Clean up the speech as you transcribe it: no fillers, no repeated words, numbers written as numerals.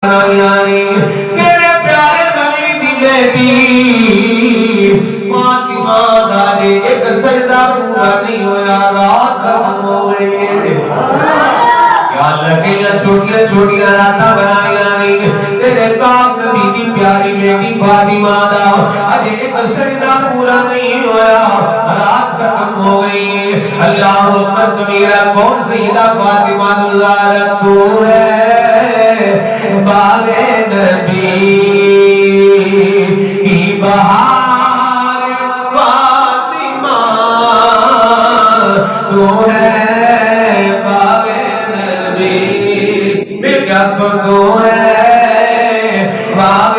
یعنی تیرے پیارے نبی دی بیٹی فاطمہ دا ایک سجدہ پورا نہیں ہویا رات ختم ہو گئی یا اللہ کے لیے چھوٹیاں راتاں بنائیاں نہیں تیرے پاک نبی دی پیاری بیٹی فاطمہ دا اج ایک سجدہ پورا نہیں ہویا رات ختم ہو گئی اللہ اکبر کبیرہ کون سیدہ فاطمہ الزہرا تو ہے باغ نبی کی بہار فاطمہ تو ہے باغ نبی میں کیا تو ہے باغ